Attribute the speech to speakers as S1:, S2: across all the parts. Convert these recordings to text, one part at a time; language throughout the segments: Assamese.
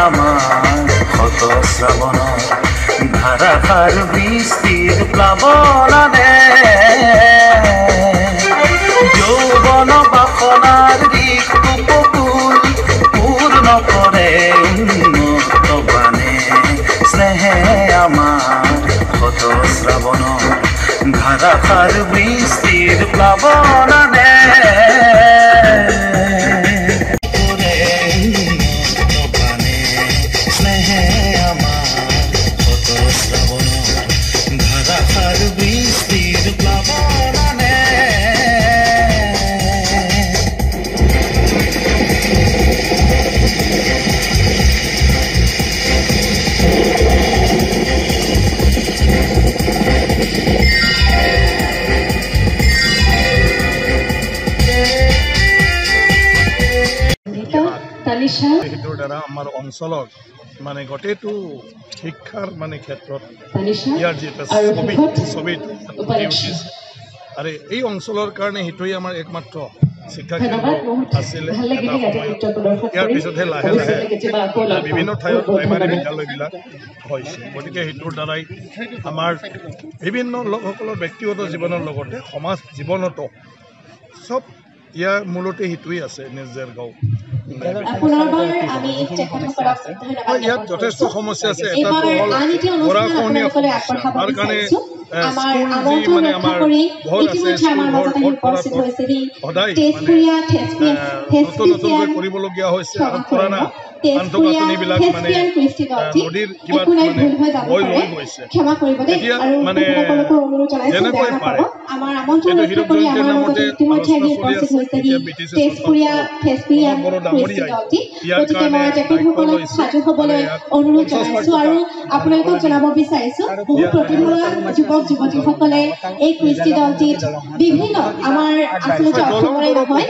S1: আমাৰ শত শ্ৰাৱণৰ ধাৰাসাৰ বৃষ্টিৰ প্লাৱনানে যৌৱন বাসনাৰ দিশ উপকূল পূৰ্ণ কৰে উন্নত বাণে স্নেহে আমাৰ শত শ্ৰাৱণৰ ধাৰাসাৰ বৃষ্টিৰ প্লাৱনানে
S2: সেইটোৰ দ্বাৰা আমাৰ অঞ্চলৰ মানে গোটেইটো শিক্ষাৰ মানে ক্ষেত্ৰত ইয়াৰ যিটো ছবি আৰু এই অঞ্চলৰ কাৰণে সেইটোৱে আমাৰ একমাত্ৰ শিক্ষা কেন্দ্ৰ আছিলে এটা সময়ত। ইয়াৰ পিছতহে লাহে লাহে বিভিন্ন ঠাইত প্ৰাইমাৰী বিদ্যালয়বিলাক হৈছে। গতিকে সেইটোৰ দ্বাৰাই আমাৰ বিভিন্ন লোকসকলৰ ব্যক্তিগত জীৱনৰ লগতে সমাজ জীৱনতো চব ইয়াৰ মূলতে সেইটোৱে আছে। নিজৰ গাঁও ইয়াত যথেষ্ট সমস্যা আছে। এটাটো হ'ল গৰাখহনীয়া সমস্যা। তাৰ কাৰণে স্কুল যি মানে আমাৰ ঘৰ আছে, স্কুলঘৰ সদায় মানে নতুন নতুনকৈ কৰিবলগীয়া হৈছে আৰু পুৰণা আন্তঃগাঁথনিবিলাক মানে নদীৰ কিবা মানে বৈ লৈ গৈছে। এতিয়া মানে যেনেকৈ পাৰে এইটো হীৰক জয়ন্তীৰ নামতে আলোচনা চলি আছে। এতিয়া BTC বৰ ডাঙৰীয়াই ইয়াৰ কাৰণে দায়িত্ব লৈছে।
S3: আপোনালোকক জনাব বিচাৰিছো বহু প্ৰতিভাৱান যুৱক যুৱতীসকলে এই কৃষ্টি দলটিত বিভিন্ন আমাৰ আচলতে অসমৰে নহয়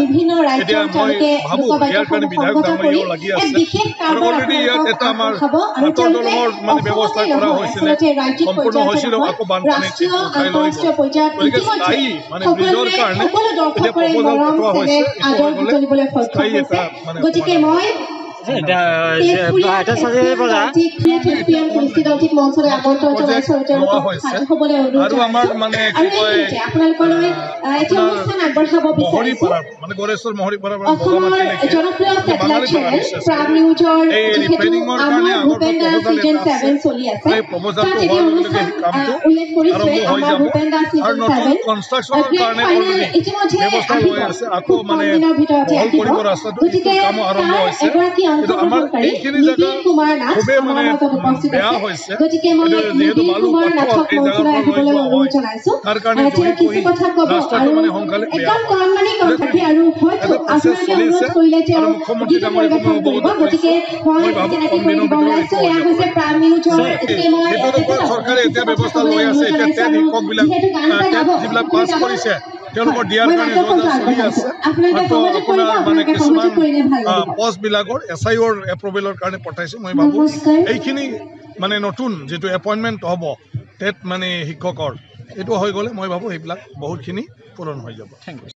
S3: বিভিন্ন ৰাজ্যৰ তেওঁলোকে বিশেষ
S2: ব্যৱস্থা কৰা হৈছিলে, সম্পূৰ্ণ হৈছিল। আকৌ বানপানীত আন্তঃৰাষ্ট্ৰীয় পৰ্যায়ত মানে ব্ৰিজৰ কাৰণে এতিয়া প্ৰপ'জাল পঠোৱা হৈছে।
S3: গতিকে মই
S2: আৰু আমাৰ মানে কি কয় মহৰীপাৰা মানে গড়েশ্বৰ মহৰীপাৰা এই প্ৰপ'জালটো হোৱাৰ লগে লগে সেই কামটো আৰম্ভ হৈ যাব আৰু নতুন কনষ্ট্ৰাকশ্যনৰ কাৰণে ব্যৱস্থা লৈ আছে। আকৌ মানে বহল কৰিব ৰাস্তাটো কামো আৰম্ভ হৈছে। কিন্তু আমাৰ এইখিনি জেগা খুবেই মানে বেয়া হৈছে। যিহেতু বালু পাথৰ এই জেগাৰ পৰা লৈ যোৱা হয়, তাৰ কাৰণে ৰাস্তাটো মানে সোনকালে বেয়া হয়। এটা প্ৰচেছ চলিছে আৰু মুখ্যমন্ত্ৰী ডাঙৰীয়াই অৱগত কৰিছে। মই ভাবোঁ কম দিনৰ ভিতৰত সেইটোৰ ওপৰত চৰকাৰে এতিয়া ব্যৱস্থা লৈ আছে। এতিয়া টেট শিক্ষকবিলাক যিবিলাক পাছ কৰিছে তেওঁলোকৰ দিয়াৰ কাৰণে যোজনা চলি আছে। মাত্ৰ আপোনাৰ মানে কিছুমান পষ্টবিলাকৰ SIOৰ এপ্ৰুভেলৰ কাৰণে পঠাইছে। মই ভাবোঁ এইখিনি মানে নতুন যিটো এপইণ্টমেণ্ট হ'ব টেট মানে শিক্ষকৰ এইটো হৈ গ'লে মই ভাবোঁ সেইবিলাক বহুতখিনি পূৰণ হৈ যাব। Thank U.